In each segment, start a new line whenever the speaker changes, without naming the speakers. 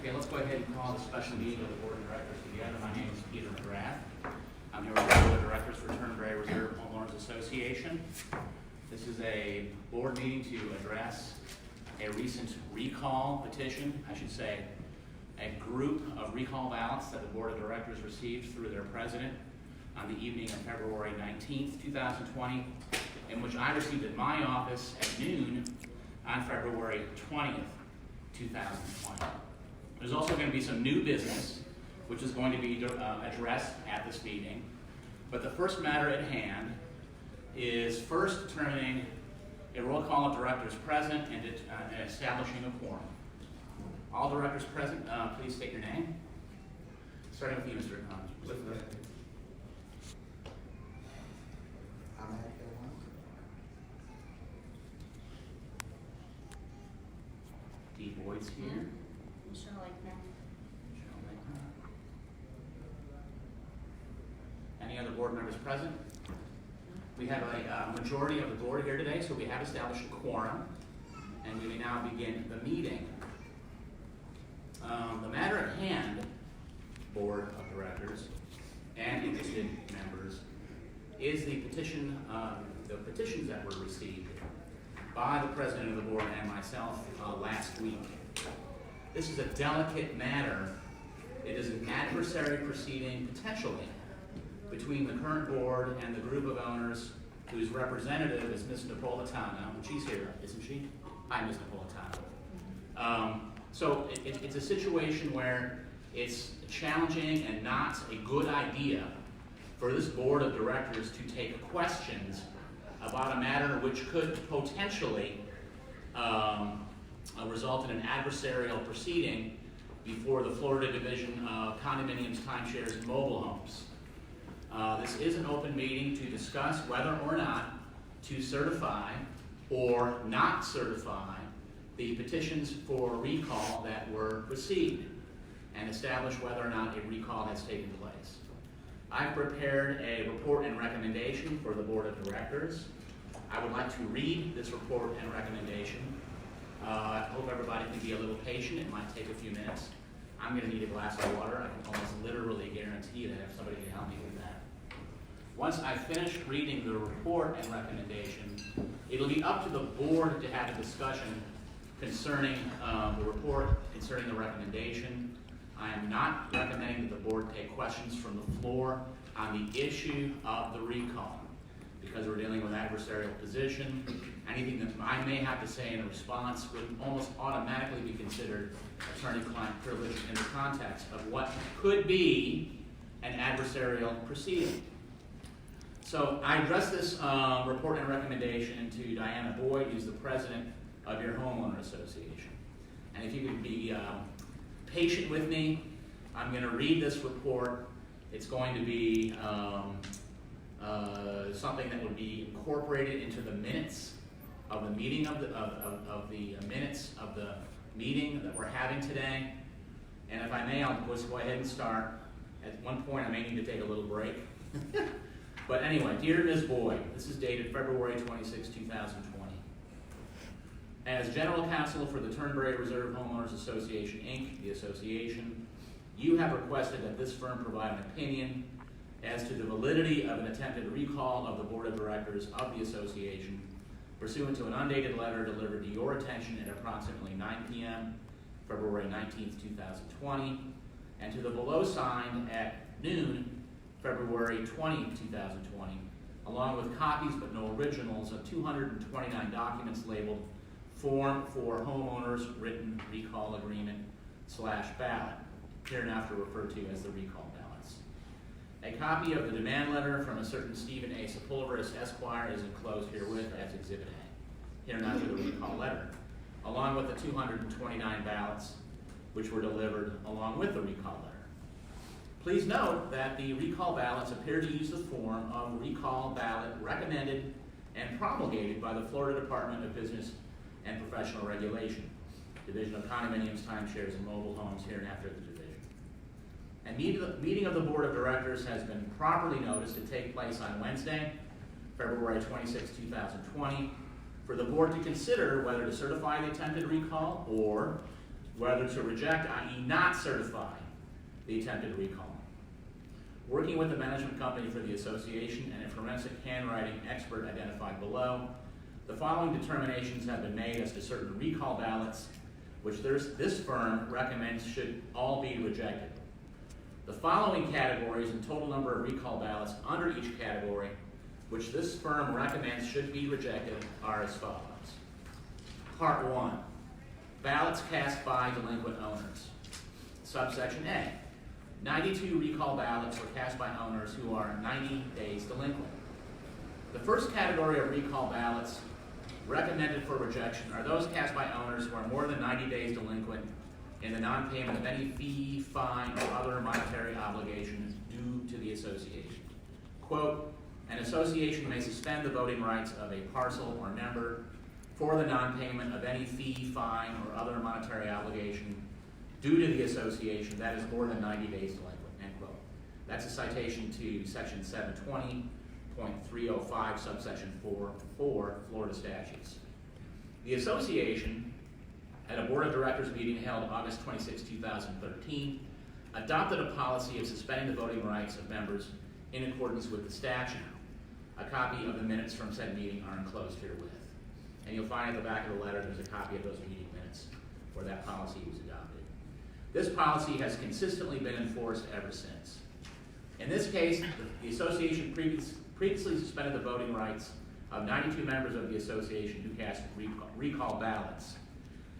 Okay, let's go ahead and call the special meeting of the Board of Directors together. My name is Peter McGrath. I'm here with the Board of Directors for Turnberry Reserve Homeowners Association. This is a board meeting to address a recent recall petition, I should say, a group of recall ballots that the Board of Directors received through their president on the evening of February 19th, 2020, in which I received at my office at noon on February 20th, 2020. There's also going to be some new business, which is going to be addressed at this meeting. But the first matter at hand is first determining a roll call of directors present and establishing a quorum. All directors present, please state your name. Starting with you, Mr. Clifford. D. Boyd's here.
Michelle Lakeman.
Any other board members present? We have a majority of the board here today, so we have established a quorum, and we may now begin the meeting. The matter at hand, Board of Directors and interested members, is the petition, the petitions that were received by the president of the board and myself last week. This is a delicate matter. It is an adversary proceeding, potentially, between the current board and the group of owners whose representative is Ms. Napolitano. She's here, isn't she? Hi, Ms. Napolitano. So it's a situation where it's challenging and not a good idea for this board of directors to take questions about a matter which could potentially result in an adversarial proceeding before the Florida Division of Condominiums, Timeshares, and Mobile Homes. This is an open meeting to discuss whether or not to certify or not certify the petitions for recall that were received and establish whether or not a recall has taken place. I've prepared a report and recommendation for the Board of Directors. I would like to read this report and recommendation. I hope everybody can be a little patient. It might take a few minutes. I'm going to need a glass of water. I can almost literally guarantee that if somebody can help me with that. Once I finish reading the report and recommendation, it'll be up to the board to have a discussion concerning the report, concerning the recommendation. I am not recommending that the board take questions from the floor on the issue of the recall, because we're dealing with adversarial position. Anything that I may have to say in response would almost automatically be considered attorney-client privilege in the context of what could be an adversarial proceeding. So I addressed this report and recommendation to Diana Boyd, who's the president of your homeowner association. And if you could be patient with me, I'm going to read this report. It's going to be something that would be incorporated into the minutes of the meeting of the minutes of the meeting that we're having today. And if I may, I'll just go ahead and start. At one point, I may need to take a little break. But anyway, dear Ms. Boyd, this is dated February 26, 2020. As General Counsel for the Turnberry Reserve Homeowners Association, Inc., the association, you have requested that this firm provide an opinion as to the validity of an attempted recall of the Board of Directors of the association pursuant to an undated letter delivered to your attention at approximately 9 p.m., February 19th, 2020, and to the below signed at noon, February 20th, 2020, along with copies but no originals of 229 documents labeled Form for Homeowners Written Recall Agreement / ballot, hereinafter referred to as the recall ballots. A copy of the demand letter from a certain Stephen A. Sepulveris, Esquire, is enclosed herewith as Exhibit A, hereinafter the recall letter, along with the 229 ballots which were delivered along with the recall letter. Please note that the recall ballots appear to use the form of recall ballot recommended and promulgated by the Florida Department of Business and Professional Regulation, Division of Condominiums, Timeshares, and Mobile Homes, hereinafter the division. And meeting of the Board of Directors has been properly noticed to take place on Wednesday, February 26, 2020, for the Board to consider whether to certify the attempted recall or whether to reject, i.e. not certify, the attempted recall. Working with the management company for the association and a forensic handwriting expert identified below, the following determinations have been made as to certain recall ballots which this firm recommends should all be rejected. The following categories and total number of recall ballots under each category which this firm recommends should be rejected are as follows. Part 1, ballots cast by delinquent owners. Subsection A, 92 recall ballots were cast by owners who are 90 days delinquent. The first category of recall ballots recommended for rejection are those cast by owners who are more than 90 days delinquent in the non-payment of any fee, fine, or other monetary obligations due to the association. Quote, an association may suspend the voting rights of a parcel or member for the non-payment of any fee, fine, or other monetary obligation due to the association that is more than 90 days delinquent, end quote. That's a citation to section 720.305, subsection 4, Florida statutes. The association, at a board of directors meeting held August 26, 2013, adopted a policy of suspending the voting rights of members in accordance with the statute. A copy of the minutes from said meeting are enclosed herewith. And you'll find at the back of the letter there's a copy of those meeting minutes where that policy was adopted. This policy has consistently been enforced ever since. In this case, the association previously suspended the voting rights of 92 members of the association who cast recall ballots.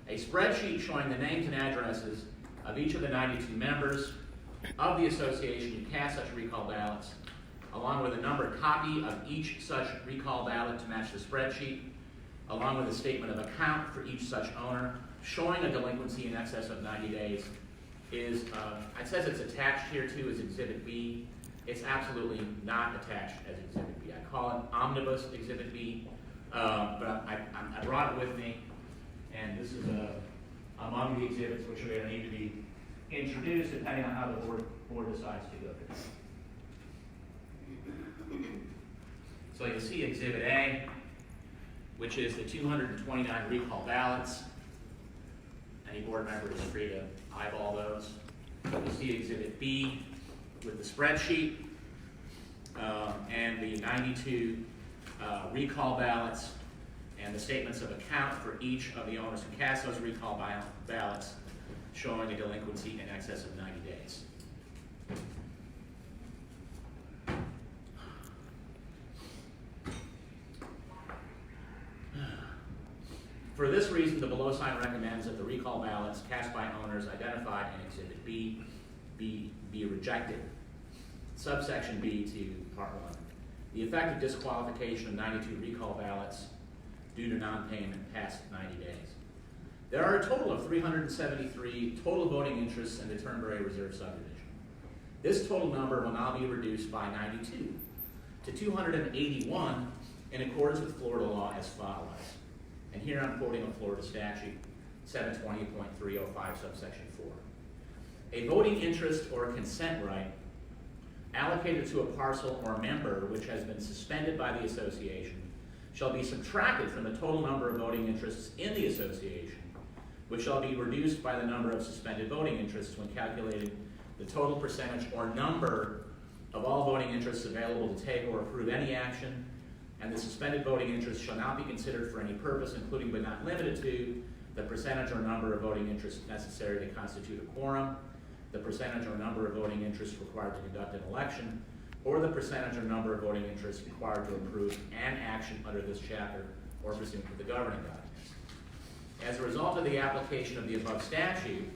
A spreadsheet showing the names and addresses of each of the 92 members of the association who cast such recall ballots, along with a numbered copy of each such recall ballot to match the spreadsheet, along with a statement of account for each such owner, showing a delinquency in excess of 90 days, is, it says it's attached here too as Exhibit B. It's absolutely not attached as Exhibit B. I call it Omnibus Exhibit B, but I brought it with me, and this is among the exhibits which are going to need to be introduced depending on how the board decides to go through. So you'll see Exhibit A, which is the 229 recall ballots. Any board member is free to eyeball those. You'll see Exhibit B with the spreadsheet and the 92 recall ballots and the statements of account for each of the owners who cast those recall ballots, showing a delinquency in excess of 90 days. For this reason, the below sign recommends that the recall ballots cast by owners identified in Exhibit B be rejected. Subsection B to Part 1. The effect of disqualification of 92 recall ballots due to non-payment past 90 days. There are a total of 373 total voting interests in the Turnberry Reserve subdivision. This total number will now be reduced by 92 to 281 in accordance with Florida law as follows. And here I'm quoting a Florida statute, 720.305, subsection 4. A voting interest or consent right allocated to a parcel or member which has been suspended by the association shall be subtracted from the total number of voting interests in the association, which shall be reduced by the number of suspended voting interests when calculating the total percentage or number of all voting interests available to take or approve any action, and the suspended voting interest shall not be considered for any purpose, including but not limited to the percentage or number of voting interests necessary to constitute a quorum, the percentage or number of voting interests required to conduct an election, or the percentage or number of voting interests required to approve an action under this chapter or pursuant to the governing documents. As a result of the application of the above statute,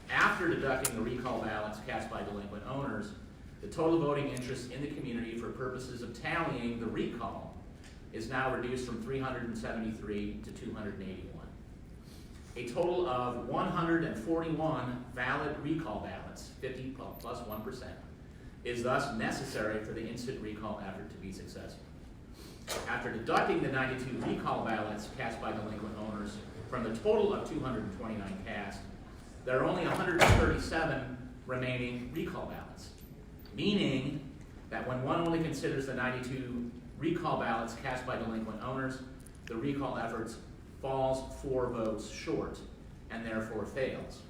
after deducting the recall ballots cast by delinquent owners, the total voting interest in the community for purposes of tallying the recall is now reduced from 373 to 281. A total of 141 valid recall ballots, 50 plus 1%, is thus necessary for the instant recall effort to be successful. After deducting the 92 recall ballots cast by delinquent owners from the total of 229 cast, there are only 137 remaining recall ballots, meaning that when one only considers the 92 recall ballots cast by delinquent owners, the recall efforts falls 4 votes short, and therefore fails.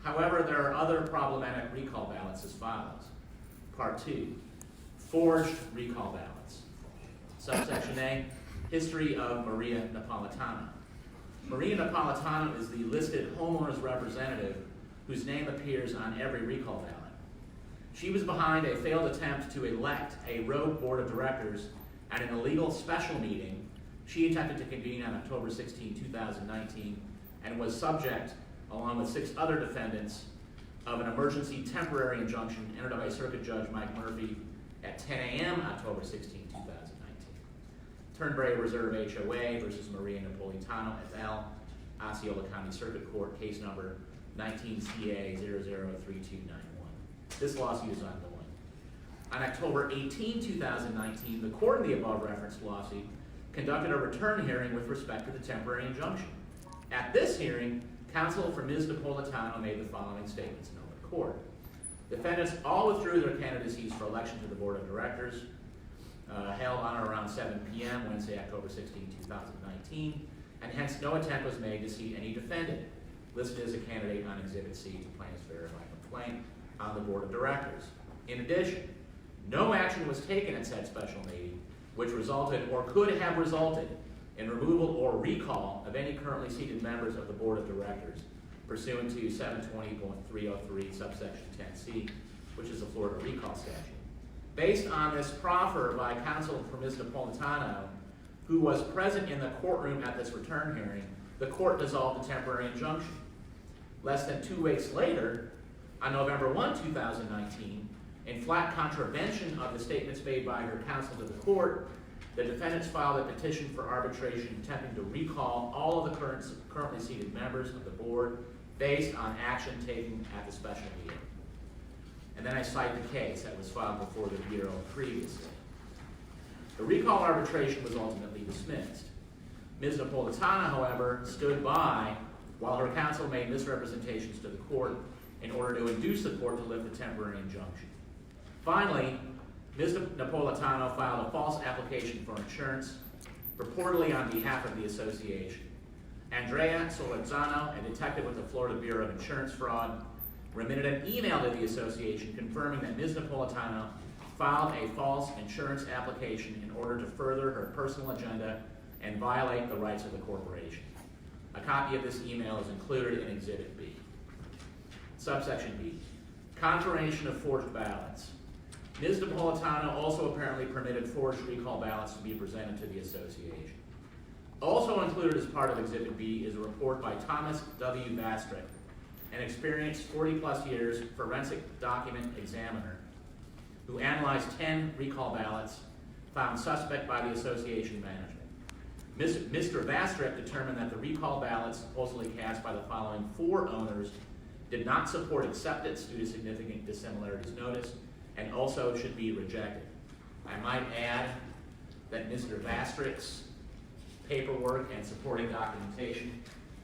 However, there are other problematic recall ballots as follows. Part 2, forged recall ballots. Subsection A, history of Maria Napolitano. Maria Napolitano is the listed homeowner's representative whose name appears on every recall ballot. She was behind a failed attempt to elect a road board of directors at an illegal special meeting she attempted to convene on October 16, 2019, and was subject, along with 6 other defendants, of an emergency temporary injunction entered by Circuit Judge Mike Murphy at 10 a.m. October 16, 2019. Turnberry Reserve HOA versus Maria Napolitano et al., Osceola County Circuit Court, case number 19CA003291. This lawsuit is ongoing. On October 18, 2019, the court in the above referenced lawsuit conducted a return hearing with respect to the temporary injunction. At this hearing, counsel for Ms. Napolitano made the following statements in open court. Defendants all withdrew their candidacies for election to the Board of Directors, held on or around 7 p.m. Wednesday, October 16, 2019, and hence no attempt was made to seat any defendant listed as a candidate on Exhibit C to plaintiff's verified complaint on the Board of Directors. In addition, no action was taken at said special meeting, which resulted or could have resulted in removal or recall of any currently seated members of the Board of Directors pursuant to 720.303 subsection 10C, which is the Florida recall statute. Based on this proffer by counsel for Ms. Napolitano, who was present in the courtroom at this return hearing, the court dissolved the temporary injunction. Less than 2 weeks later, on November 1, 2019, in flat contravention of the statements made by her counsel to the court, the defendants filed a petition for arbitration attempting to recall all of the currently seated members of the board based on action taken at the special meeting. And then I cite the case that was filed before the Bureau previously. The recall arbitration was ultimately dismissed. Ms. Napolitano, however, stood by while her counsel made misrepresentations to the court in order to induce the court to lift the temporary injunction. Finally, Ms. Napolitano filed a false application for insurance, purportedly on behalf of the association. Andrea Solorzano, a detective with the Florida Bureau of Insurance Fraud, remitted an email to the association confirming that Ms. Napolitano filed a false insurance application in order to further her personal agenda and violate the rights of the corporation. A copy of this email is included in Exhibit B. Subsection B, confirmation of forged ballots. Ms. Napolitano also apparently permitted forged recall ballots to be presented to the association. Also included as part of Exhibit B is a report by Thomas W. Bastrick, an experienced 40-plus years forensic document examiner who analyzed 10 recall ballots found suspect by the association management. Mr. Bastrick determined that the recall ballots supposedly cast by the following 4 owners did not support acceptance due to significant dissimilarities noticed and also should be rejected. I might add that Mr. Bastrick's paperwork and supporting documentation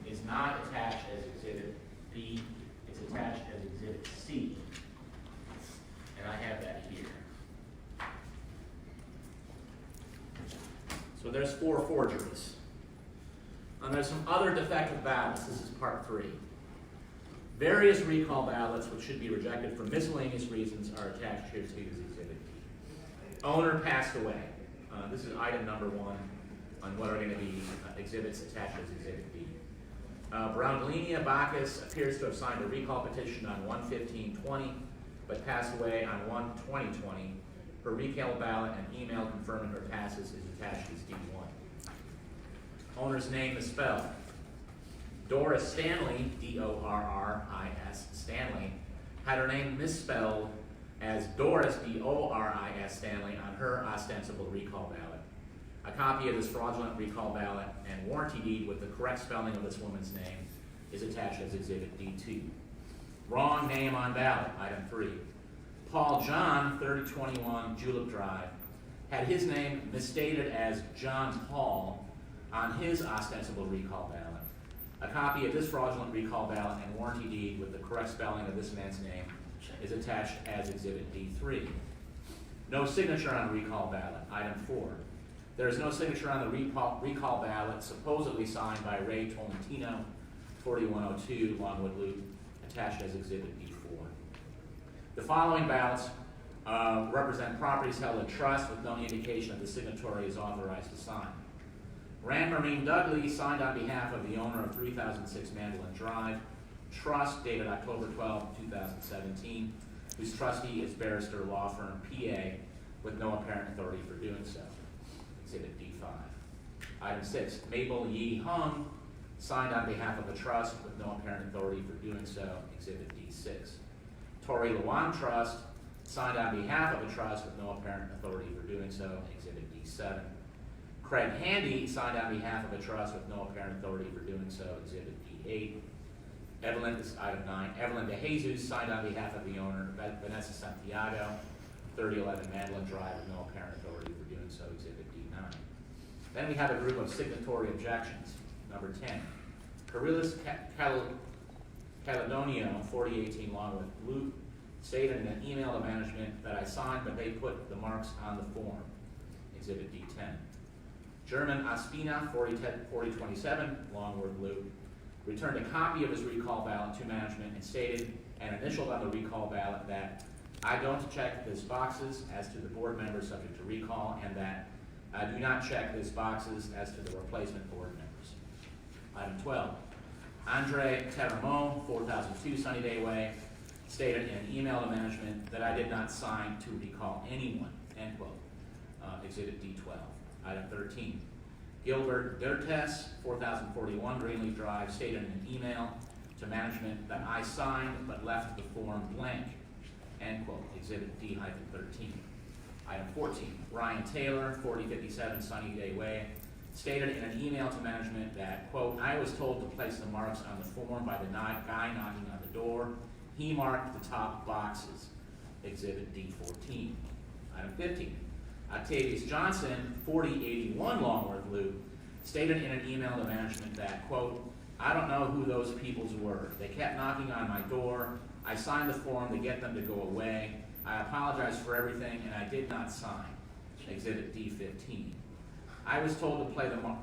is not attached as Exhibit B, it's attached as Exhibit C. And I have that here. So there's 4 forgeries. And there's some other defective ballots. This is part 3. Various recall ballots, which should be rejected for miscellaneous reasons, are attached here to Exhibit B. Owner passed away. This is item number 1 on what are going to be exhibits attached as Exhibit B. Brownlinia Bacchus appears to have signed a recall petition on 1/15/20, but passed away on 1/20/20. Her recall ballot and email confirming her passes is attached as D1. Owner's name is spelled. Doris Stanley, D-O-R-R-I-S, Stanley, had her name misspelled as Doris, D-O-R-I-S, Stanley on her ostensible recall ballot. A copy of this fraudulent recall ballot and warranty deed with the correct spelling of this woman's name is attached as Exhibit D2. Wrong name on ballot, item 3. Paul John, 3021 Julep Drive, had his name misstated as John Paul on his ostensible recall ballot. A copy of this fraudulent recall ballot and warranty deed with the correct spelling of this man's name is attached as Exhibit D3. No signature on recall ballot, item 4. There is no signature on the recall ballot supposedly signed by Ray Tolentino, 4102 Longwood Loop, attached as Exhibit D4. The following ballots represent properties held in trust with no indication that the signatory is authorized to sign. Rand Marine Dudley signed on behalf of the owner of 3006 Mandolin Drive, trust dated October 12, 2017, whose trustee is Barrister Law Firm, PA, with no apparent authority for doing so. Exhibit D5. Item 6, Mabel Yi Hung signed on behalf of a trust with no apparent authority for doing so. Exhibit D6. Tori Luan Trust signed on behalf of a trust with no apparent authority for doing so. Exhibit D7. Craig Handy signed on behalf of a trust with no apparent authority for doing so. Exhibit D8. Evelyn, this is item 9. Evelyn De Jesus signed on behalf of the owner, Vanessa Santiago, 3011 Mandolin Drive, with no apparent authority for doing so. Exhibit D9. Then we have a group of signatory objections. Number 10. Carillas Caledonio, 4018 Longwood Loop, stated in an email to management that I signed, but they put the marks on the form. Exhibit D10. German Aspina, 4027 Longwood Loop, returned a copy of his recall ballot to management and stated and initialed on the recall ballot that I don't check these boxes as to the board members subject to recall, and that I do not check these boxes as to the replacement board members. Item 12. Andre Teramo, 4002 Sunnydale Way, stated in an email to management that I did not sign to recall anyone, end quote. Exhibit D12. Item 13. Gilbert Dertes, 4041 Greenleaf Drive, stated in an email to management that I signed but left the form blank, end quote. Exhibit D-13. Item 14. Ryan Taylor, 4057 Sunnydale Way, stated in an email to management that, quote, I was told to place the marks on the form by the guy knocking on the door. He marked the top boxes. Exhibit D14. Item 15. Octavius Johnson, 4081 Longworth Loop, stated in an email to management that, quote, I don't know who those peoples were. They kept knocking on my door. I signed the form to get them to go away. I apologize for everything, and I did not sign. Exhibit D15. I was told to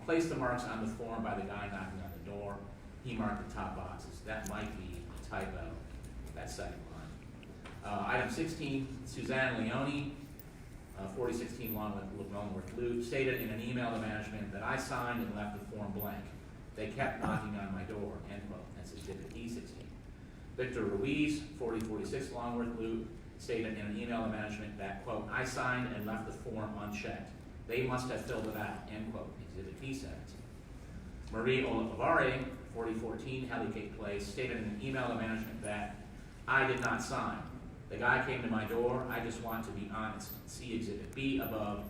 place the marks on the form by the guy knocking on the door. He marked the top boxes. That might be a typo, that second line. Item 16, Suzanne Leone, 4016 Longworth Loop, stated in an email to management that I signed and left the form blank. They kept knocking on my door, end quote. That's Exhibit D16. Victor Ruiz, 4046 Longworth Loop, stated in an email to management that, quote, I signed and left the form unchecked. They must have filled it out, end quote. Exhibit D17. Marie Olivari, 4014 Helligate Place, stated in an email to management that I did not sign. The guy came to my door. I just want to be honest. See Exhibit B above.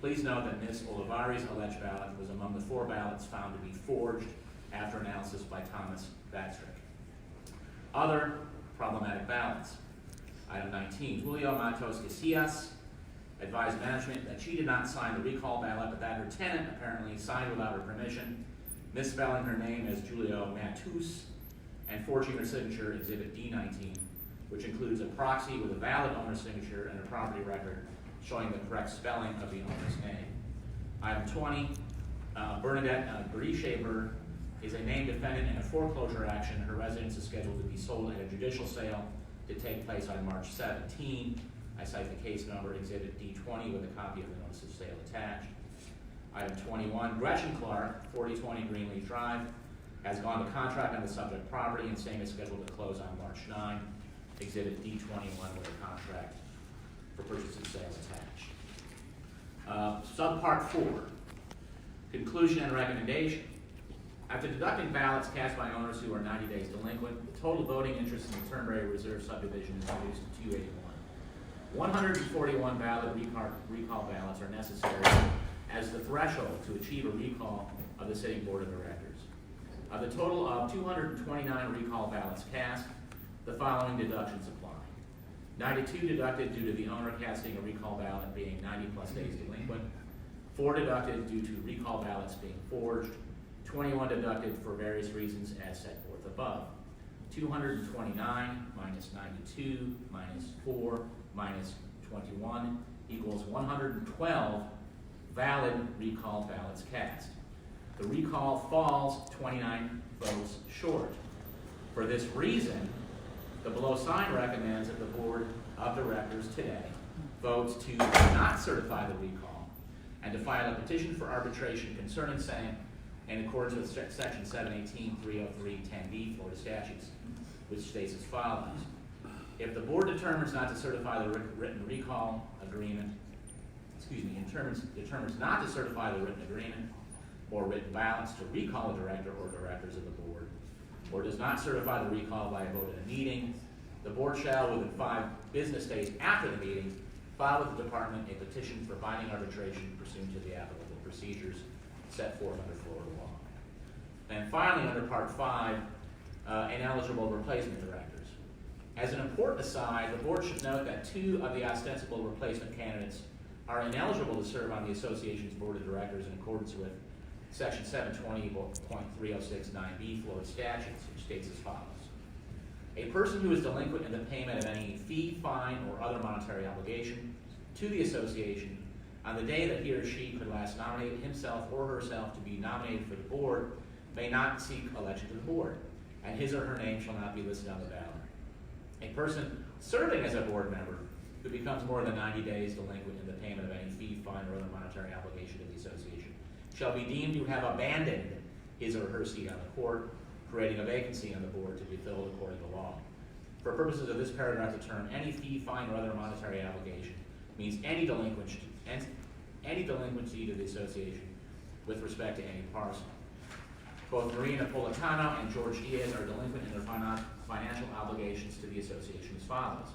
Please note that Ms. Olivari's alleged ballot was among the 4 ballots found to be forged after analysis by Thomas Badstrick. Other problematic ballots. Item 19, Julio Matos Casillas advised management that she did not sign the recall ballot, but that her tenant apparently signed without her permission, misspelling her name as Julio Matus, and forging her signature, Exhibit D19, which includes a proxy with a valid owner's signature and a property record showing the correct spelling of the owner's name. Item 20, Bernadette Grishaber is a named defendant in a foreclosure action. Her residence is scheduled to be sold at a judicial sale to take place on March 17. I cite the case number, Exhibit D20, with a copy of the notice of sale attached. Item 21, Gretchen Clark, 4020 Greenleaf Drive, has gone to contract on the subject property and same is scheduled to close on March 9. Exhibit D21 with a contract for purchase and sale attached. Subpart 4, conclusion and recommendation. After deducting ballots cast by owners who are 90 days delinquent, the total voting interest in the Turnberry Reserve subdivision is reduced to 281. 141 valid recall ballots are necessary as the threshold to achieve a recall of the sitting board of directors. Of the total of 229 recall ballots cast, the following deductions apply. 92 deducted due to the owner casting a recall ballot being 90 plus days delinquent, 4 deducted due to recall ballots being forged, 21 deducted for various reasons as set forth above. 229 minus 92 minus 4 minus 21 equals 112 valid recall ballots cast. The recall falls 29 votes short. For this reason, the below sign recommends that the Board of Directors today votes to not certify the recall and to file a petition for arbitration concerning same in accordance with section 718.303.10b Florida statutes, which states as follows. If the board determines not to certify the written recall agreement, determines not to certify the written agreement or written balance to recall a director or directors of the board, or does not certify the recall by a vote in a meeting, the board shall, within 5 business days after the meeting, file with the department a petition for binding arbitration pursuant to the applicable procedures set forth under Florida law. And finally, under Part 5, ineligible replacement directors. As an important aside, the board should note that 2 of the ostensible replacement candidates are ineligible to serve on the association's board of directors in accordance with section 720.3069b Florida statutes, which states as follows. A person who is delinquent in the payment of any fee, fine, or other monetary obligation to the association on the day that he or she could last nominate himself or herself to be nominated for the board may not seek election to the board, and his or her name shall not be listed on the ballot. A person serving as a board member who becomes more than 90 days delinquent in the payment of any fee, fine, or other monetary obligation to the association shall be deemed to have abandoned his or her seat on the court, creating a vacancy on the board to be filled according to law. For purposes of this paragraph, the term any fee, fine, or other monetary obligation means any delinquency to the association with respect to any parcel. Both Maria Napolitano and George Diaz are delinquent in their financial obligations to the association as follows.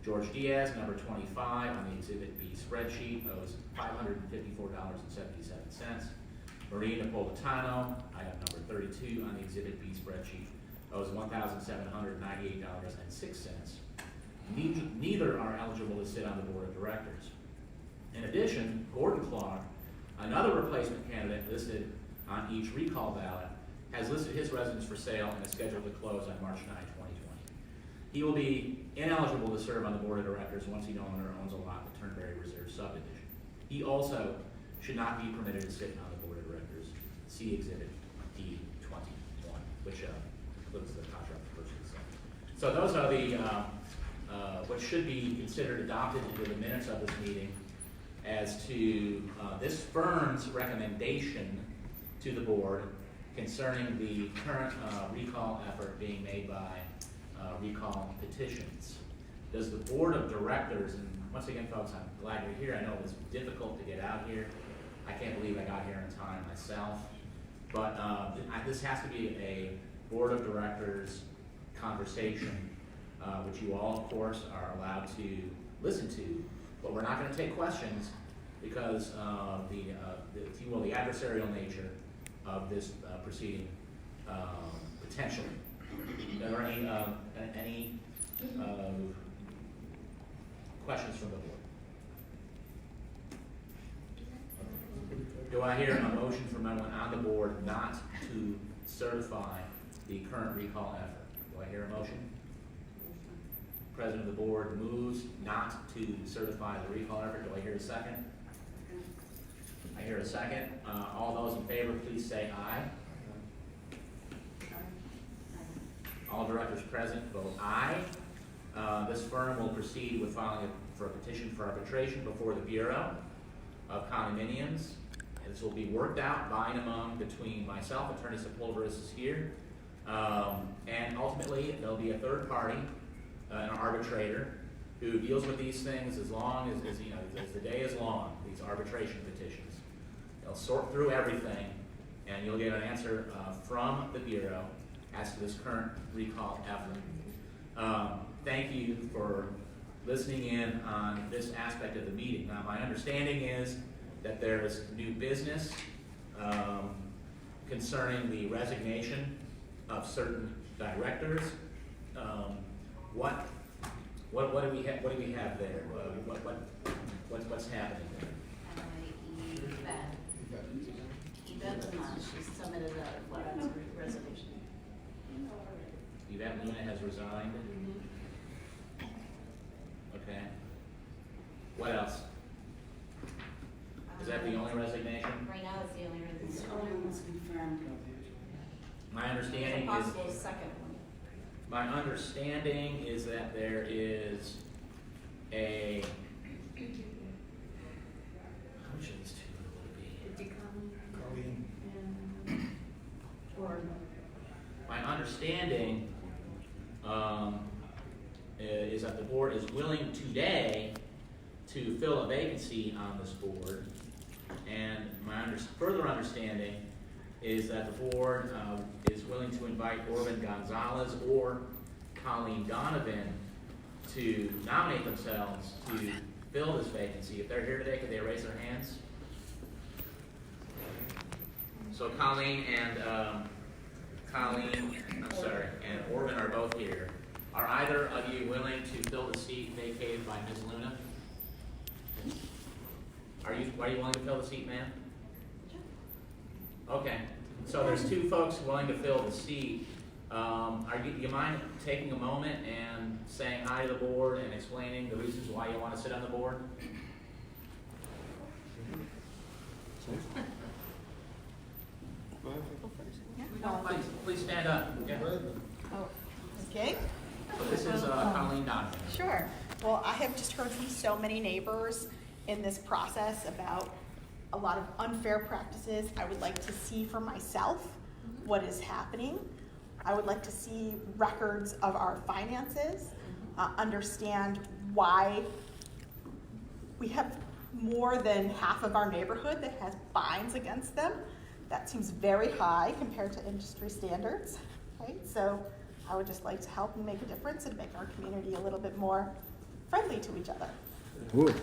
George Diaz, number 25 on the Exhibit B spreadsheet, owes $554.77. Maria Napolitano, item number 32 on the Exhibit B spreadsheet, owes $1,798.06. Neither are eligible to sit on the board of directors. In addition, Gordon Clark, another replacement candidate listed on each recall ballot, has listed his residence for sale and is scheduled to close on March 9, 2020. He will be ineligible to serve on the board of directors once he no longer owns a lot in the Turnberry Reserve subdivision. He also should not be permitted to sit on the board of directors. See Exhibit D21, which includes the contract purchase. So those are the what should be considered adopted into the minutes of this meeting as to this firm's recommendation to the board concerning the current recall effort being made by recall petitions. Does the board of directors, and once again folks, I'm glad you're here. I know it was difficult to get out here. I can't believe I got here in time myself. But this has to be a board of directors conversation, which you all, of course, are allowed to listen to. But we're not going to take questions because if you will, the adversarial nature of this proceeding potentially. Are there any questions from the board? Do I hear a motion from anyone on the board not to certify the current recall effort? Do I hear a motion? President of the board moves not to certify the recall effort. Do I hear a second? I hear a second. All those in favor, please say aye. All directors present vote aye. This firm will proceed with filing for a petition for arbitration before the Bureau of Condominiums. And this will be worked out by and among between myself, Attorney Sepulveris is here, and ultimately there'll be a third party, an arbitrator, who deals with these things as long as the day is long, these arbitration petitions. They'll sort through everything, and you'll get an answer from the Bureau as to this current recall effort. Thank you for listening in on this aspect of the meeting. Now, my understanding is that there is new business concerning the resignation of certain directors. What do we have? What do we have there? What's happening there?
She submitted a resignation.
Yvette Luna has resigned. Okay. What else? Is that the only resignation?
Right now, it's the only resignation. possible second one.
My understanding is that there is a, how much of these two would it be?
It'd be
Colleen.
or
My understanding is that the board is willing today to fill a vacancy on this board. And my further understanding is that the board is willing to invite Orvin Gonzalez or Colleen Donovan to nominate themselves to fill this vacancy. If they're here today, could they raise their hands? So Colleen and Orvin are both here. Are either of you willing to fill the seat vacated by Ms. Luna? Are you willing to fill the seat, ma'am? Okay, so there's two folks willing to fill the seat. Do you mind taking a moment and saying hi to the board and explaining the reasons why you want to sit on the board? Please stand up. Yeah.
Oh, okay.
So this is Colleen Donovan.
Sure. Well, I have just heard from so many neighbors in this process about a lot of unfair practices. I would like to see for myself what is happening. I would like to see records of our finances, understand why we have more than half of our neighborhood that has fines against them. That seems very high compared to industry standards, right? So I would just like to help and make a difference and make our community a little bit more friendly to each other.
Good.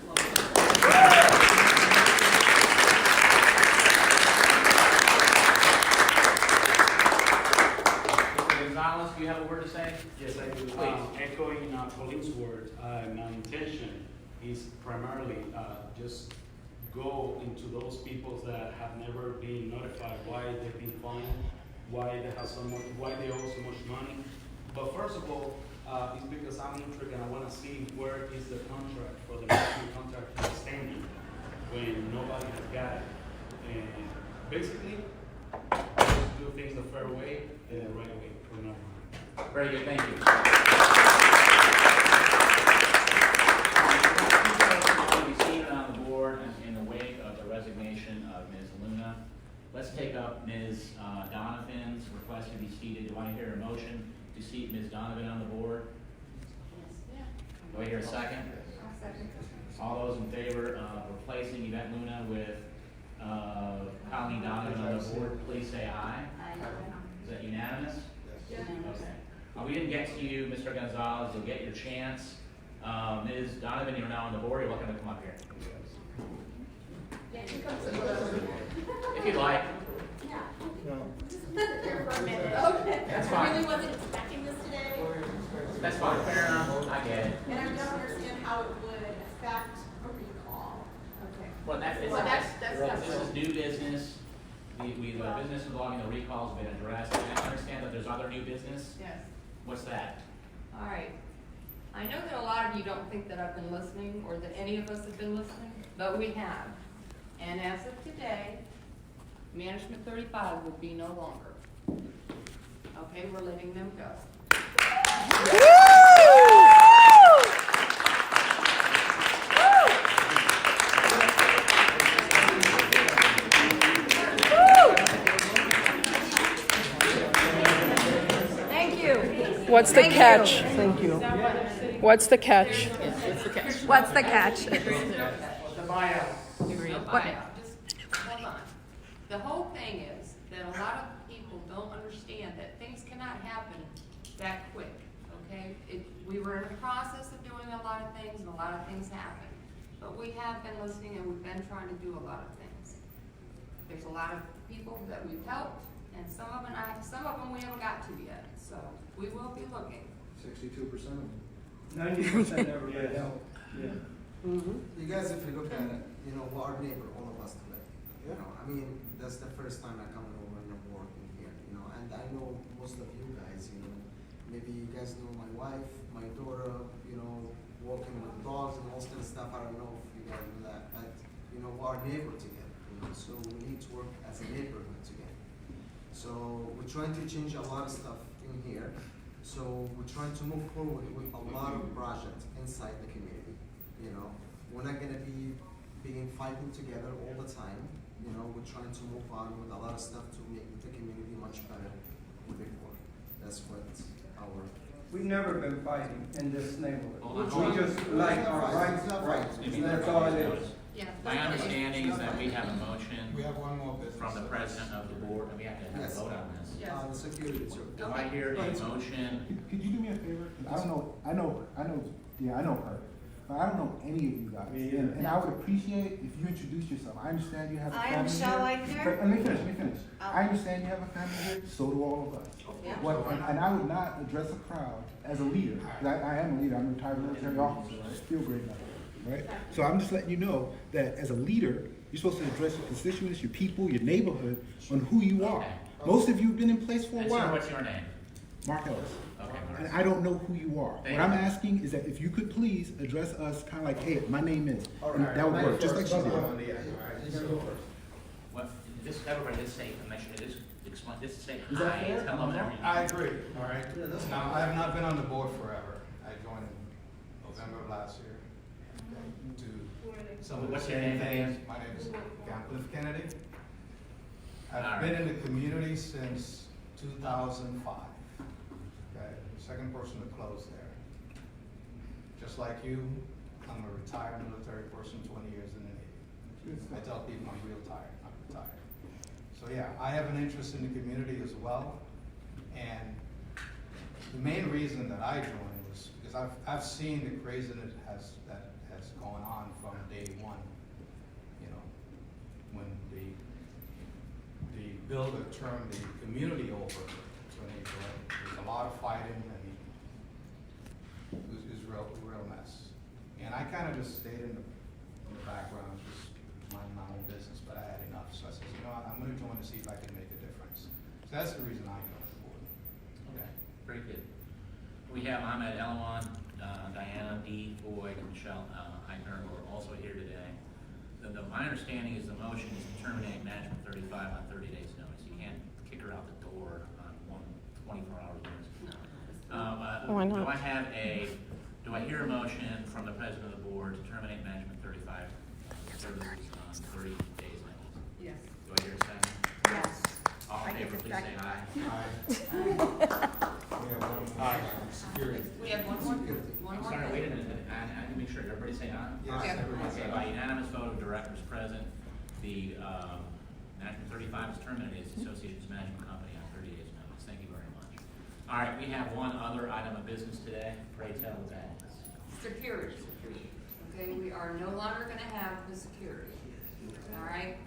Mr. Gonzalez, do you have a word to say?
Yes, I do.
Please.
Echoing Colleen's word, my intention is primarily just go into those people that have never been notified why they've been fined, why they have so much, why they owe so much money. But first of all, it's because I'm intrigued and I want to see where is the contract for the national contract standing when nobody has got it. And basically, just do things the fair way and the right way for now on.
Very good, thank you. We've seen it on the board in the wake of the resignation of Ms. Luna. Let's take up Ms. Donovan's request to be seated. Do I hear a motion to seat Ms. Donovan on the board? Do I hear a second? All those in favor of replacing Yvette Luna with Colleen Donovan on the board, please say aye. Is that unanimous?
Yes.
Okay. We didn't get to you, Mr. Gonzalez. You'll get your chance. Ms. Donovan, you're now on the board. You're welcome to come up here.
Yeah, you come to the
If you'd like.
Yeah.
No.
Just sit there for a minute. Okay.
That's fine.
I really wasn't expecting this today.
That's fine. Fair enough. I get it.
And I don't understand how it would affect a recall.
Okay.
Well, that's this is new business. Business involving the recalls have been addressed. And I understand that there's other new business.
Yes.
What's that?
All right. I know that a lot of you don't think that I've been listening or that any of us have been listening, but we have. And as of today, Management 35 will be no longer. Okay, we're letting them go. Thank you.
What's the
Thank
catch?
you.
Thank you. What's the catch? What's the catch?
The buyout. Just hold on. The whole thing is that a lot of people don't understand that things cannot happen that quick, okay? We were in the process of doing a lot of things and a lot of things happened. But we have been listening and we've been trying to do a lot of things. There's a lot of people that we've helped and some of them we haven't got to yet. So we will be looking.
62% of them.
90% never got help.
Yeah.
You guys, if you look at it, we're our neighbor, all of us today. I mean, that's the first time I come over and I'm working here, and I know most of you guys, maybe you guys know my wife, my daughter, walking with dogs and all that stuff. I don't know if you guys know that, but, we're our neighbor together, so we need to work as a neighborhood together. So we're trying to change a lot of stuff in here. So we're trying to move forward with a lot of projects inside the community. You know, we're not gonna be fighting together all the time. You know, we're trying to move on with a lot of stuff to make the community much better than before. That's what our.
We've never been fighting in this neighborhood.
Hold
We
on.
just like our rights,
Maybe
that's all it is.
Yeah.
My understanding is that we have a motion
We have one more business.
from the president of the board, and we have to have a
Yes.
vote on this.
Yes.
The security too.
Do I hear a motion?
Could you do me a favor? 'Cause I know her, but I don't know any of you guys. And I would appreciate if you introduce yourself. I understand you have a
I
family
am
here.
Michelle Eichner.
But let me finish. I understand you have a family here, so do all of us.
Yeah.
And I would not address a crowd as a leader, 'cause I am a leader, I'm a retired military officer, I feel great about it, right? So I'm just letting you know that as a leader, you're supposed to address your constituents, your people, your neighborhood, on who you are.
Okay.
Most of you have been in place for a
And sir,
while.
what's your name?
Mark Ellis.
Okay,
And
Mark.
I don't know who you are.
Thank
What I'm
you.
asking is that if you could please address us kind of like, hey, my name is,
All
and
right.
that would work, just like she
First,
did.
on the end, all right? You go first.
What, everybody just say, make sure, just explain, just say
Is that
hi,
fair?
tell them everything.
I agree, all right? Now, I have not been on the board forever. I joined in November of last year to some of the
What's your
same
name
things.
again?
My name is Cliff Kennedy.
All
I've been in the community since 2005. Okay, second person to close there. Just like you, I'm a retired military person, 20 years in the Navy. I tell people I'm real tired, I'm retired. So yeah, I have an interest in the community as well. And the main reason that I joined was because I've seen the craziness that has gone on from day one. You know, when the builder turned the community over to an HOA, there's a lot of fighting and it was real mess. And I kind of just stayed in the background, just minding my own business, but I had enough. So I said, you know what, I'm gonna join to see if I can make a difference. So that's the reason I joined the board.
Okay, very good. We have Ahmed Elawan, Diana D. Boyd, and Michelle Eichner, who are also here today. My understanding is the motion is to terminate management 35 on 30 days' notice. You can't kick her out the door on 24-hour notice.
Why not?
Do I hear a motion from the president of the board to terminate management 35 services on 30 days' notice?
Yes.
Do I hear a second?
Yes.
All in favor, please say aye.
We have one more.
I'm sorry, wait a minute, I need to make sure, everybody say aye?
Yes.
Okay, by unanimous vote of directors present, the, management 35 is terminated as the association's management company on 30 days' notice. Thank you very much. All right, we have one other item of business today, pray tell what that is.
Security. Okay, we are no longer gonna have the security. All right?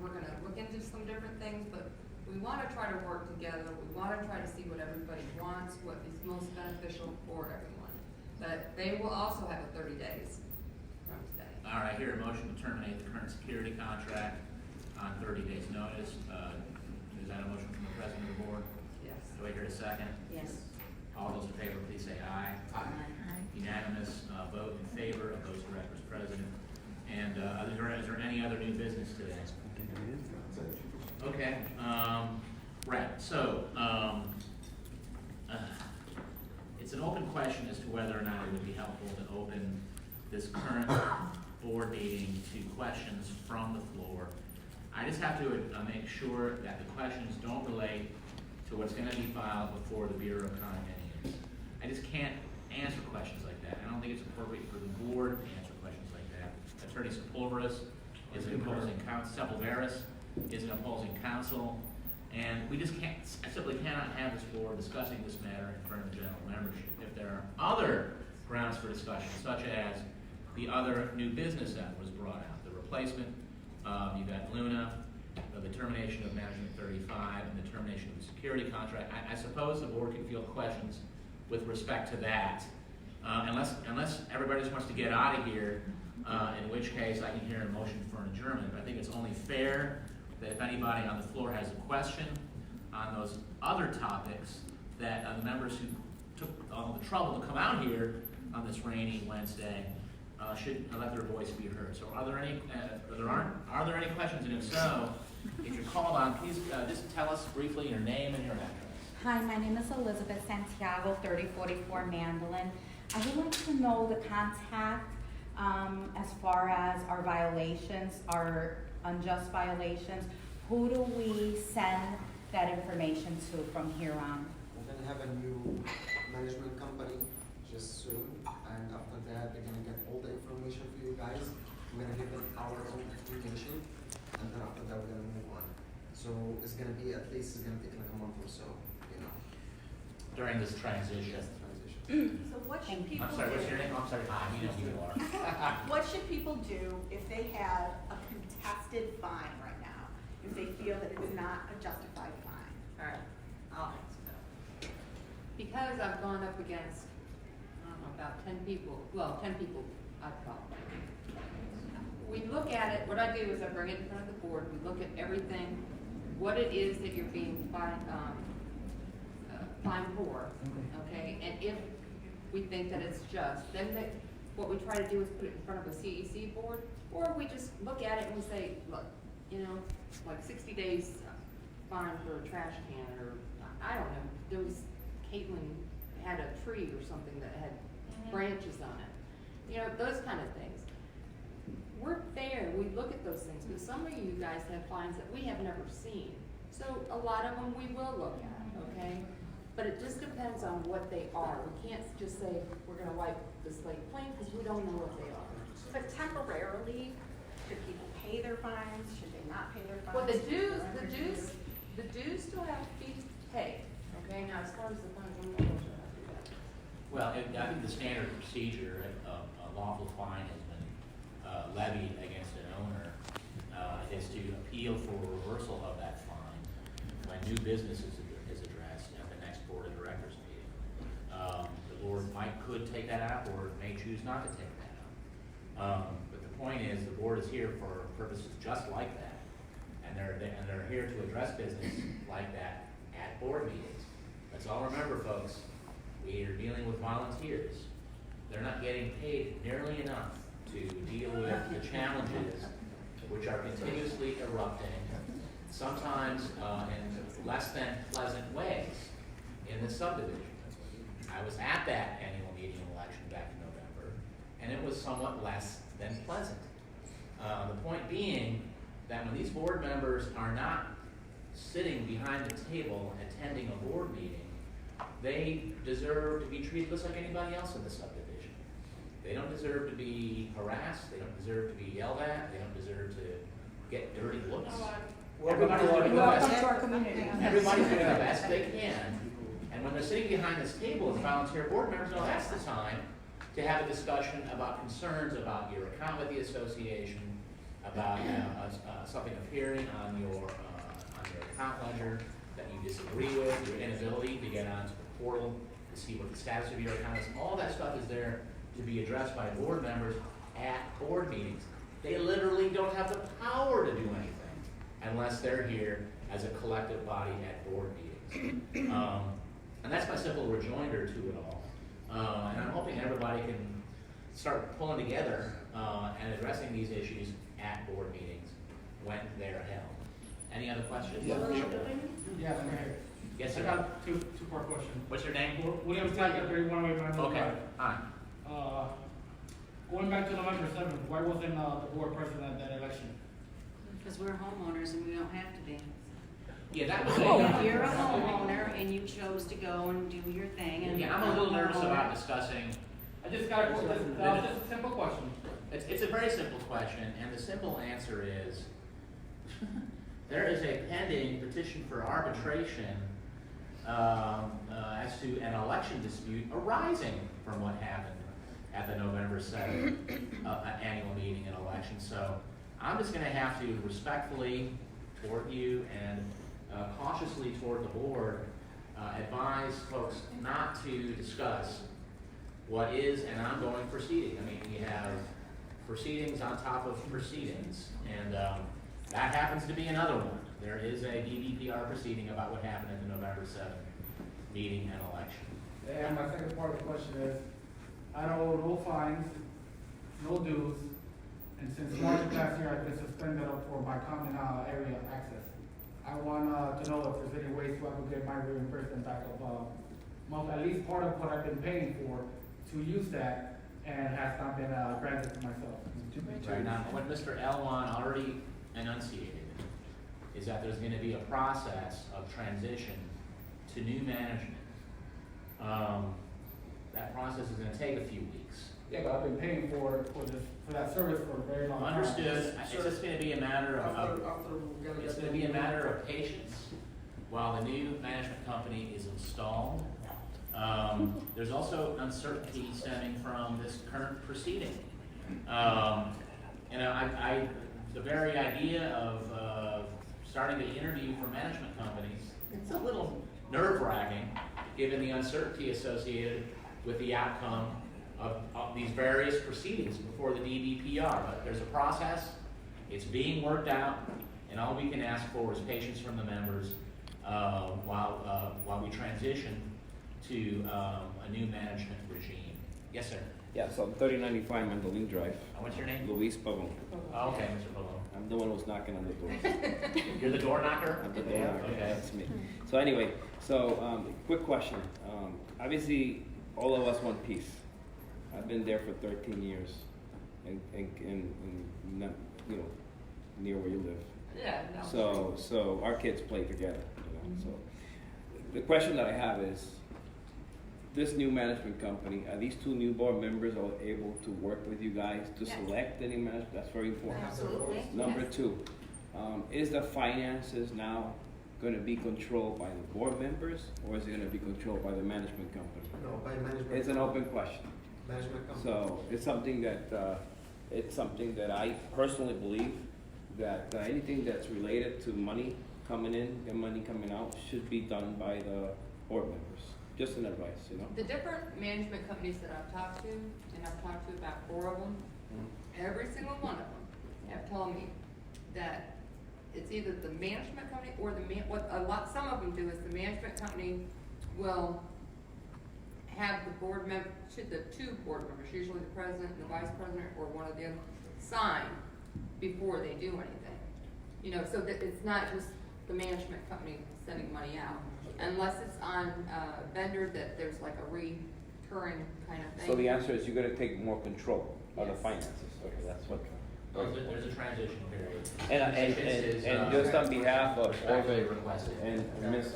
We're gonna look into some different things, but we wanna try to work together. We wanna try to see what everybody wants, what is most beneficial for everyone. But they will also have a 30 days from today.
All right, here a motion to terminate the current security contract on 30 days' notice. Is that a motion from the president of the board?
Yes.
Do I hear a second?
Yes.
All those in favor, please say aye. Unanimous vote in favor of those directors present. And is there any other new business today? Okay, right, so, it's an open question as to whether or not it would be helpful to open this current board meeting to questions from the floor. I just have to make sure that the questions don't relate to what's gonna be filed before the Bureau of Condominiums. I just can't answer questions like that. I don't think it's appropriate for the board to answer questions like that. Attorney Sepulveris is an opposing counsel, Sepulveris is an opposing counsel, and we just can't, I simply cannot have this board discussing this matter in front of the general membership. If there are other grounds for discussion, such as the other new business that was brought out, the replacement of Yvette Luna, the termination of management 35, and the termination of the security contract, I suppose the board can field questions with respect to that, unless everybody just wants to get out of here, in which case I can hear a motion for an adjournment. But I think it's only fair that if anybody on the floor has a question on those other topics, that the members who took all the trouble to come out here on this rainy Wednesday should let their voice be heard. So are there any questions? And if so, if you're called on, please just tell us briefly your name and your address.
Hi, my name is Elizabeth Santiago, 3044 Mandolin. I would like to know the contact as far as our violations, our unjust violations. Who do we send that information to from here on?
We're gonna have a new management company just soon, and after that, they're gonna get all the information for you guys. We're gonna give them our own information, and then after that, we're gonna move on. So it's gonna be, at least it's gonna take like a month or so, you know.
During this transition.
Just transition.
So what should people
I'm sorry,
do?
what's your name? I'm sorry, you know who you are.
What should people do if they have a contested fine right now? If they feel that it's not a justified fine?
All right, I'll answer that. Because I've gone up against, I don't know, about 10 people, well, 10 people I've called. We look at it, what I do is I bring it in front of the board, we look at everything, what it is that you're being fined for, okay? And if we think that it's just, then what we try to do is put it in front of a CEC board, or we just look at it and we say, look, you know, like 60 days fine for a trash can, or I don't know, there was, Caitlin had a tree or something that had branches on it. You know, those kind of things. We're fair, we look at those things, but some of you guys have fines that we have never seen. So a lot of them we will look at, okay? But it just depends on what they are. We can't just say, we're gonna wipe the slate clean, because we don't know what they are.
But temporarily, should people pay their fines? Should they not pay their fines?
Well, the dues still have to be paid, okay? Now, as far as the fines, I'm not sure how to do that.
Well, I think the standard procedure, a lawful fine has been levied against an owner, is to appeal for reversal of that fine when new business is addressed at the next board of directors meeting. The board could take that out, or may choose not to take that out. But the point is, the board is here for purposes just like that, and they're here to address business like that at board meetings. Let's all remember, folks, we are dealing with volunteers. They're not getting paid nearly enough to deal with the challenges which are continuously erupting, sometimes in less than pleasant ways in the subdivision. I was at that annual meeting election back in November, and it was somewhat less than pleasant. The point being that when these board members are not sitting behind the table attending a board meeting, they deserve to be treated just like anybody else in the subdivision. They don't deserve to be harassed, they don't deserve to be yelled at, they don't deserve to get dirty looks. Everybody's doing the best.
Welcome to our community.
Everybody's doing the best they can. And when they're sitting behind this table as volunteer board members, no, that's the time to have a discussion about concerns about your account with the association, about something appearing on your account ledger that you disagree with, your inability to get onto the portal to see what the status of your account is. All that stuff is there to be addressed by board members at board meetings. They literally don't have the power to do anything unless they're here as a collective body at board meetings. And that's my simple rejoinder to it all. And I'm hoping everybody can start pulling together and addressing these issues at board meetings when they're held. Any other questions?
Yeah, I'm here.
Yes,
I
sir.
got two-part question.
What's your name?
William Taggart, 31 Way Mandel
Okay,
Drive.
hi.
Going back to November 7th, why wasn't the board present at that election?
Because we're homeowners and we don't have to be.
Yeah, that was
If you're a homeowner and you chose to go and do your thing and.
Yeah, I'm a little nervous about discussing.
I just got just a simple question.
It's a very simple question, and the simple answer is there is a pending petition for arbitration as to an election dispute arising from what happened at the November 7th annual meeting and election. So I'm just going to have to respectfully toward you and cautiously toward the board advise folks not to discuss what is an ongoing proceeding. I mean, we have proceedings on top of proceedings, and that happens to be another one. There is a DBPR proceeding about what happened at the November 7th meeting and election.
And my second part of the question is, I owe no fines, no dues, and since March of last year, I've been suspended for my common area access. I want to know if there's any ways so I can get my reimbursement back of, at least part of what I've been paying for to use that and has not been granted to myself.
Right now, what Mr. Elwan already enunciated is that there's gonna be a process of transition to new management. That process is gonna take a few weeks.
Yeah, but I've been paying for that service for a very long time.
Understood, it's just gonna be a matter of,
After
it's gonna be a matter of patience while the new management company is installed. There's also uncertainty stemming from this current proceeding. You know, the very idea of starting to interview for management companies, it's a little nerve-wracking, given the uncertainty associated with the outcome of these various proceedings before the DBPR. But there's a process, it's being worked out, and all we can ask for is patience from the members while we transition to a new management regime. Yes, sir.
Yeah, so 3095 Mandolin Drive.
What's your name?
Luis Pavon.
Oh, okay, Mr. Pavone.
I'm the one who's knocking on the door.
You're the door knocker?
I'm the door knocker,
Okay.
that's me. So anyway, quick question. Obviously, all of us want peace. I've been there for 13 years, and not, you know, near where you live.
Yeah, no.
So our kids play together, you know. So the question that I have is, this new management company, are these two new board members all able to work with you guys to select any management? That's very important.
Absolutely.
Number two, is the finances now gonna be controlled by the board members, or is it gonna be controlled by the management company?
No, by management.
It's an open question.
Management company.
So it's something that I personally believe that anything that's related to money coming in and money coming out should be done by the board members. Just an advice, you know?
The different management companies that I've talked to, and I've talked to about 4 of them, every single one of them have told me that it's either the management company or some of them do is the management company will have the board member, the 2 board members, usually the president and the vice president or one of the other, sign before they do anything. You know, so that it's not just the management company sending money out, unless it's on a vendor that there's like a recurring kind of thing.
So the answer is you're gonna take more control of the
Yes.
finances. Okay, that's what.
There's a transition period.
And just on behalf of
Respectfully
Orville
requested.
and Ms.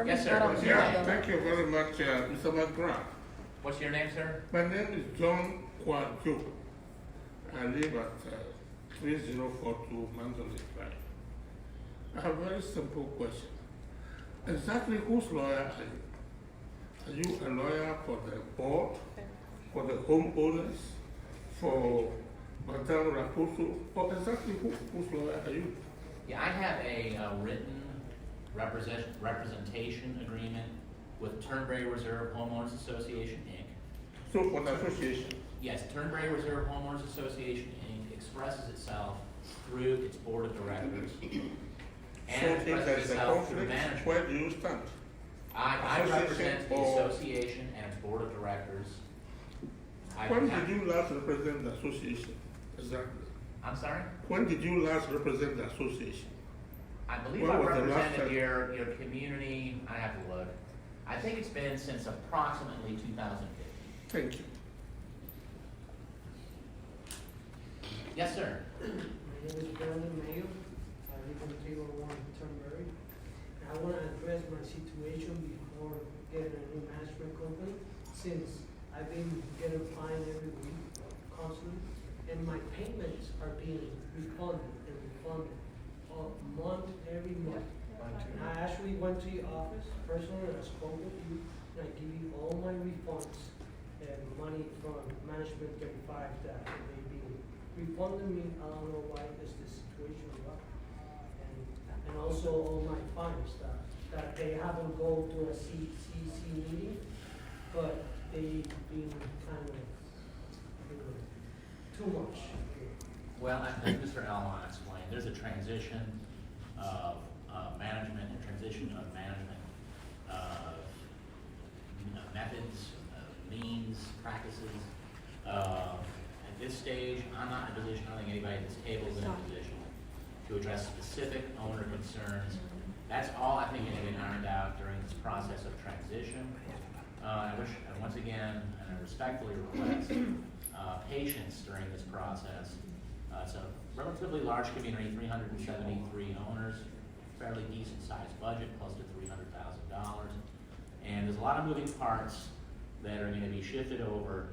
Yes, sir. What's your
Yeah,
name?
thank you very much, Mr. McGrath.
What's your name, sir?
My name is John Kwan Cho. I live at 3042 Mandalay Drive. I have a very simple question. Exactly whose lawyer are you? Are you a lawyer for the board, for the homeowners, for Madame Raposo, or exactly whose lawyer are you?
Yeah, I have a written representation agreement with Turnberry Reserve Homeowners Association, Inc.
So for the association?
Yes, Turnberry Reserve Homeowners Association, Inc. expresses itself through its board of directors.
So
And
if there
expresses
is a
itself through
conflict,
management.
where do you stand?
I represent the
or-
association and its board of directors.
When did you last represent the association? Exactly.
I'm sorry?
When did you last represent the association?
I believe
When
I
was the last
represented
time?
your community, I have to look. I think it's been since approximately 2015.
Thank you.
Yes, sir.
My name is Brandon Mayo. I live in 301 Turnberry. I want to address my situation before getting a new management company, since I've been getting fined every week constantly, and my payments are being refunded every month. And I actually went to your office personally, and I spoke with you, and I give you all my refunds and money from management 35 that they've been refunding me. I don't know why is this situation about. And also all my fines that they haven't go to a CCC meeting, but they've been kind of, too much.
Well, I think Mr. Almon explained, there's a transition of management, a transition of management methods, means, practices. At this stage, I'm not in a position, I don't think anybody at this table is in a position to address specific owner concerns That's all I think is going to get ironed out during this process of transition. I wish, once again, and I respectfully request patience during this process. It's a relatively large community, 373 owners, fairly decent sized budget, close to $300,000. And there's a lot of moving parts that are going to be shifted over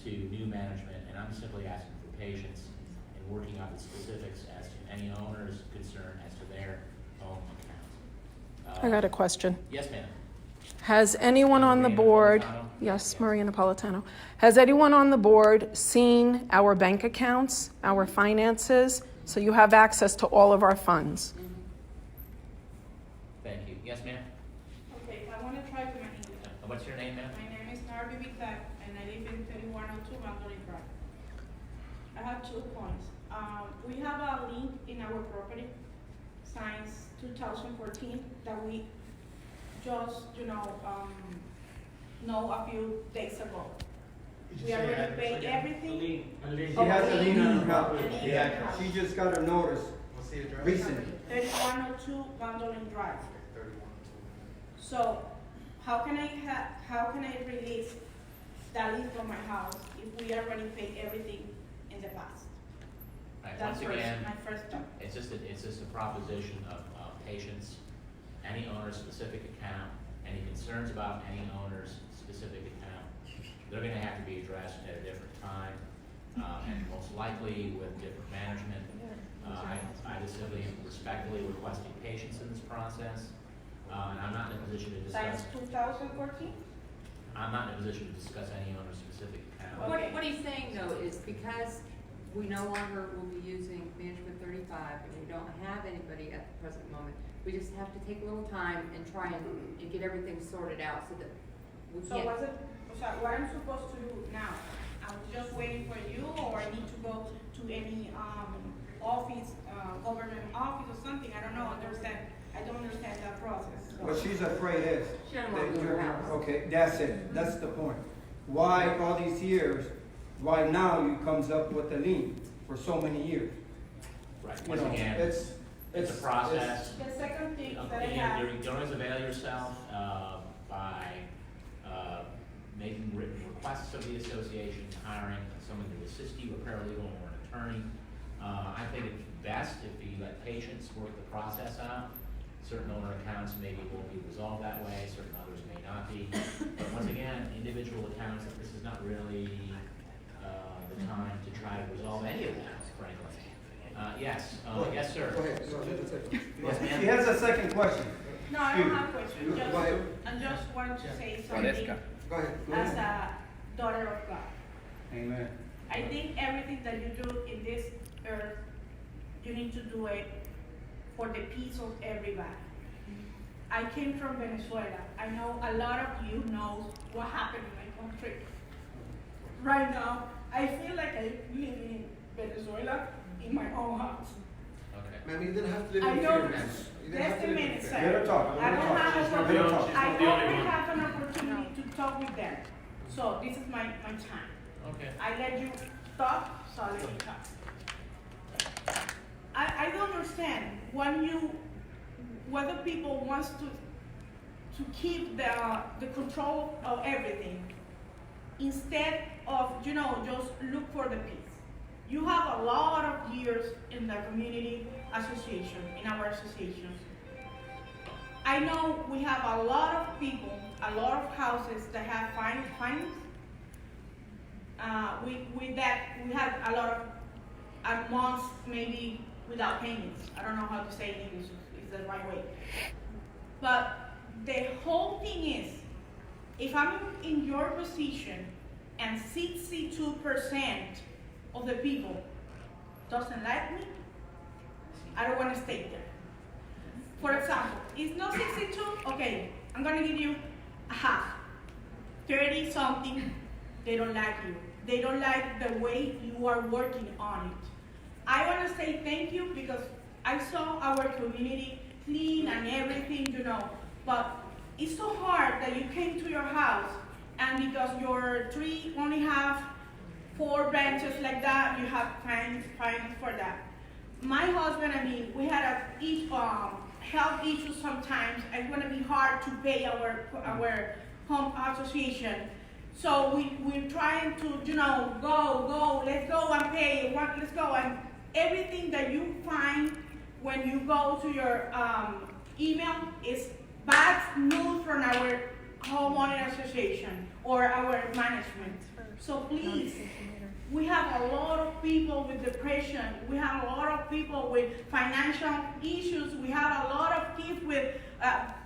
to new management, and I'm simply asking for patience in working out the specifics as to any owner's concern as to their own accounts.
I got a question.
Yes, ma'am.
Has anyone on the
Maria
board,
Napolitano?
yes, Maria Napolitano, has anyone on the board seen our bank accounts, our finances? So you have access to all of our funds.
Thank you. Yes, ma'am.
Okay, I want to try to my English.
What's your name, ma'am?
My name is DBPR, and I live in 3102 Mandolin Drive. I have 2 points. We have a lien in our property since 2014 that we just, know a few days ago. We already paid everything.
She has a lien on her property. Yeah, she just got a notice recently.
3102 Mandolin Drive. So, how can I release that lien from my house if we already paid everything in the past?
Right,
That's
once again,
my first thought.
it's just a proposition of patience. Any owner's specific account, any concerns about any owner's specific account, they're going to have to be addressed at a different time, and most likely with different management. I just simply am respectfully requesting patience in this process, and I'm not in a position to discuss.
Since 2014?
I'm not in a position to discuss any owner's specific account.
What he's saying though is because we no longer will be using Management 35 and we don't have anybody at the present moment, we just have to take a little time and try and get everything sorted out so that we
So
can.
what I'm supposed to do now? I'm just waiting for you, or I need to go to any office, government office or something? I don't understand. I don't understand that process. So.
What she's afraid is.
She doesn't want to leave her house.
Okay, that's it. That's the point. Why all these years, why now you comes up with a lien for so many years?
Right,
You
once
know,
again,
it's
it's a process.
The second thing that I
You
have.
can always avail yourself by making written requests of the association, hiring someone to assist you, a paralegal or an attorney. I think it's best if you let patients work the process out. Certain owner accounts maybe will be resolved that way, certain others may not be. But once again, individual accounts, this is not really the time to try to resolve any of that, frankly. Yes, yes, sir.
Go ahead. No, let me say.
Yes, ma'am.
She has a second question.
No, I don't have a question.
Go ahead.
I just want to say something
Go ahead.
as a daughter of God.
Amen.
I think everything that you do in this earth, you need to do it for the peace of everybody. I came from Venezuela. I know a lot of you know what happened in my country. Right now, I feel like I live in Venezuela in my own house.
Okay.
Ma'am, you didn't have to live
I
in
know,
fear, ma'am. You didn't have
just
to
a
live in
minute,
fear.
sir.
Let her talk.
I don't have
She's not
a
gonna talk.
I hope we have an opportunity to talk with them. So this is my time.
Okay.
I let you talk, so I let you talk. I don't understand whether people wants to keep the control of everything instead of, just look for the peace. You have a lot of years in the community association, in our association. I know we have a lot of people, a lot of houses that have fines. With that, we have a lot of months maybe without payments. I don't know how to say it in English, is the right way. But the whole thing is, if I'm in your position and 62% of the people doesn't like me, I don't want to stay there. For example, it's not 62, okay, I'm going to give you a half. 30 something, they don't like you. They don't like the way you are working on it. I want to say thank you because I saw our community clean and everything, but it's so hard that you came to your house and because your tree only have 4 branches like that, you have fines for that. My husband and me, we had health issues sometimes. It's gonna be hard to pay our home association. So we're trying to, go, let's go and pay, let's go. And everything that you find when you go to your email is bad news from our homeowner association or our management. So please, we have a lot of people with depression. We have a lot of people with financial issues. We have a lot of kids with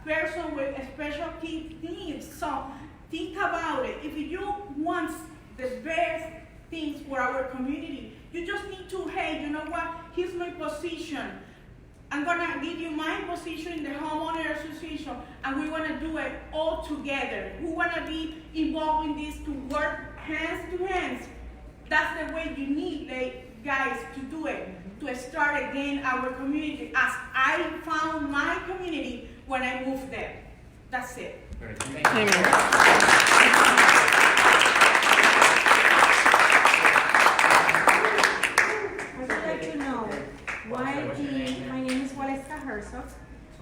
person with special needs. So think about it. If you want the best things for our community, you just need to, hey, you know what? Here's my position. I'm gonna give you my position in the homeowner association, and we wanna do it all together. We wanna be involved in this to work hands to hands. That's the way you need, guys, to do it, to start again our community, as I found my community when I moved there. That's it.
Very good. Thank you.
I would like to know why my name is Waleska Herzog,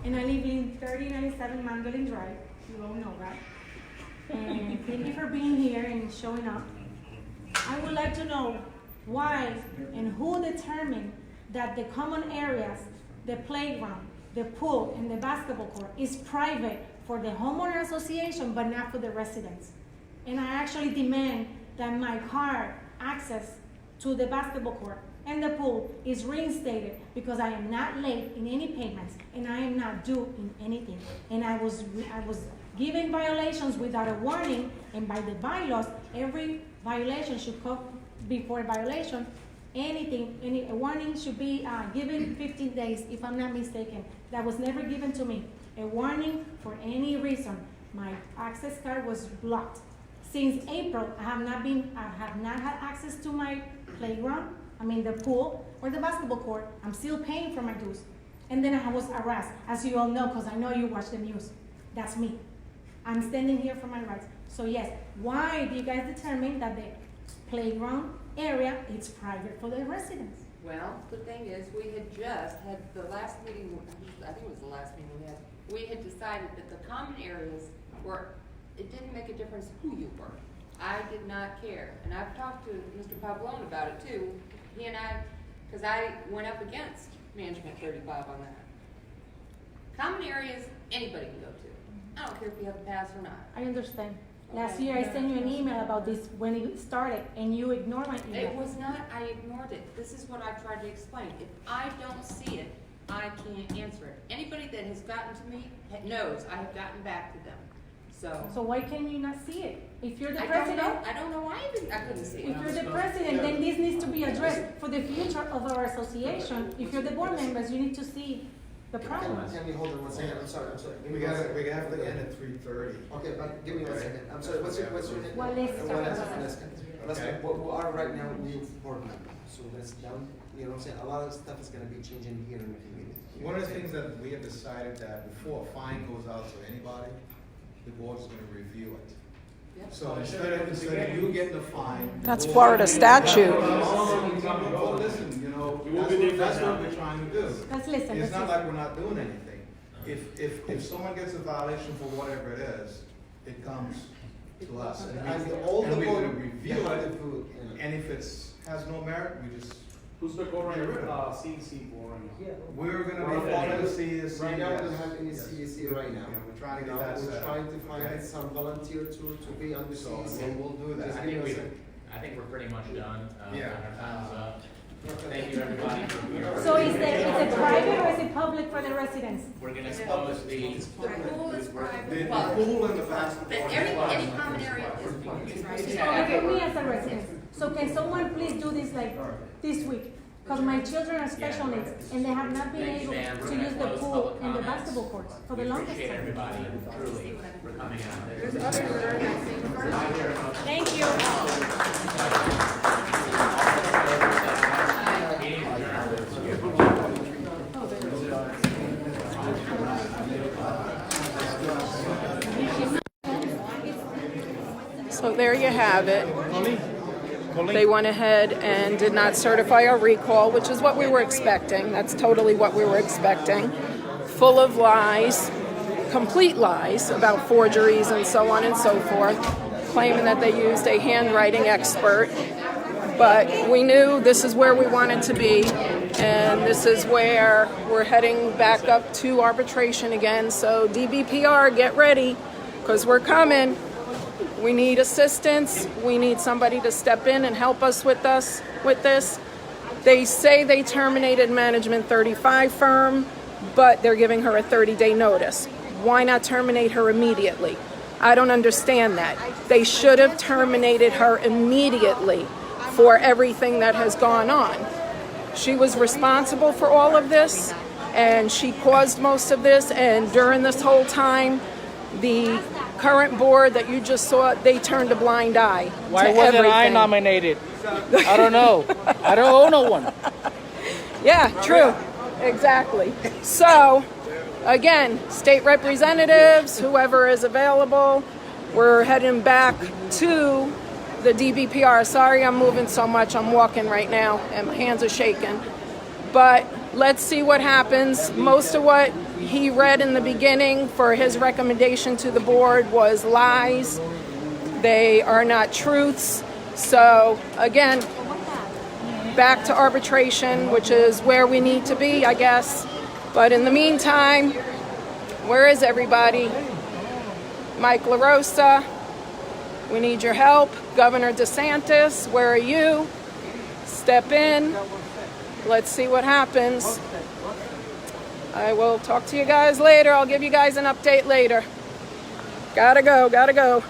and I live in 3097 Mandolin Drive. You all know that. And thank you for being here and showing up. I would like to know why and who determined that the common areas, the playground, the pool, and the basketball court is private for the homeowner association but not for the residents. And I actually demand that my car access to the basketball court and the pool is reinstated because I am not late in any payments and I am not due in anything. And I was given violations without a warning, and by the bylaws, every violation should come before a violation. A warning should be given 15 days, if I'm not mistaken. That was never given to me. A warning for any reason. My access card was blocked. Since April, I have not had access to my playground, the pool, or the basketball court. I'm still paying for my dues. And then I was harassed, as you all know, because I know you watch the news. That's me. I'm standing here for my rights. So yes, why do you guys determine that the playground area is private for the residents?
Well, the thing is, we had just had the last meeting, I think it was the last meeting we had decided that the common areas were, it didn't make a difference who you were. I did not care. And I've talked to Mr. Pablon about it too. He and I, because I went up against Management 35 on that. Common areas, anybody can go to. I don't care if you have a pass or not.
I understand. Last year I sent you an email about this when it started and you ignored my email.
It was not, I ignored it. This is what I tried to explain. If I don't see it, I can't answer it. Anybody that has gotten to me knows I have gotten back to them. So
why can you not see it? If you're the
I
president,
don't know why I couldn't see it.
if you're the president, then this needs to be addressed for the future of our association. If you're the board members, you need to see the problem.
Can we hold on one second? I'm sorry.
We have to end at 3:30.
Okay, but give me 1 second. I'm sorry, what's your name?
Waleska.
We are right now new board members, so that's down, you know what I'm saying? A lot of stuff is gonna be changing here in the community.
One of the things that we have decided that before a fine goes out to anybody, the board's gonna review it.
Yep.
So instead of you getting a fine.
That's Florida statute.
Oh, listen, that's what we're trying to do.
Let's listen.
It's not like we're not doing anything. If someone gets a violation for whatever it is, it comes to us. And we're gonna review it, and if has no merit, we just.
Who's the co-runner? CEC board.
We're gonna be following the CEC.
Right now, we don't have any CEC right now.
Yeah, we're trying to get that set
We're
up.
trying to find some volunteer to be on the
So
CEC.
we'll do that.
Just
I
give
think
us
I think we're pretty much done.
Yeah.
Our time's up. Thank you, everybody.
So is it private or is it public for the residents?
We're gonna close the.
The pool is private.
The
Well,
pool and the basketball.
any common area is private.
Okay, me as a resident. So can someone please do this this week? Because my children are special needs and they have not been able to use the pool and the basketball courts for the longest
Appreciate
time.
everybody truly for coming out.
There's others that are not saying.
Thank you.
Meeting adjourned.
So there you have it. They went ahead and did not certify our recall, which is what we were expecting. That's totally what we were expecting. full of lies, complete lies about forgeries and so on and so forth, claiming that they used a handwriting expert. But we knew this is where we wanted to be, and this is where we're heading back up to arbitration again. So DBPR, get ready, because we're coming. We need assistance. We need somebody to step in and help us with this. They say they terminated Management 35 firm, but they're giving her a 30-day notice. Why not terminate her immediately? I don't understand that. They should have terminated her immediately for everything that has gone on. She was responsible for all of this, and she caused most of this, and during this whole time, the current board that you just saw, they turned a blind eye
Why
to
wasn't
everything.
I nominated? I don't know. I don't owe no one.
Yeah, true. Exactly. So, again, state representatives, whoever is available, we're heading back to the DBPR. Sorry I'm moving so much. I'm walking right now and my hands are shaking. But let's see what happens. Most of what he read in the beginning for his recommendation to the board was lies. They are not truths. So, again, back to arbitration, which is where we need to be, I guess. But in the meantime, where is everybody? Mike LaRosa, we need your help. Governor DeSantis, where are you? Step in. Let's see what happens. I will talk to you guys later. I'll give you guys an update later. Gotta go, gotta go.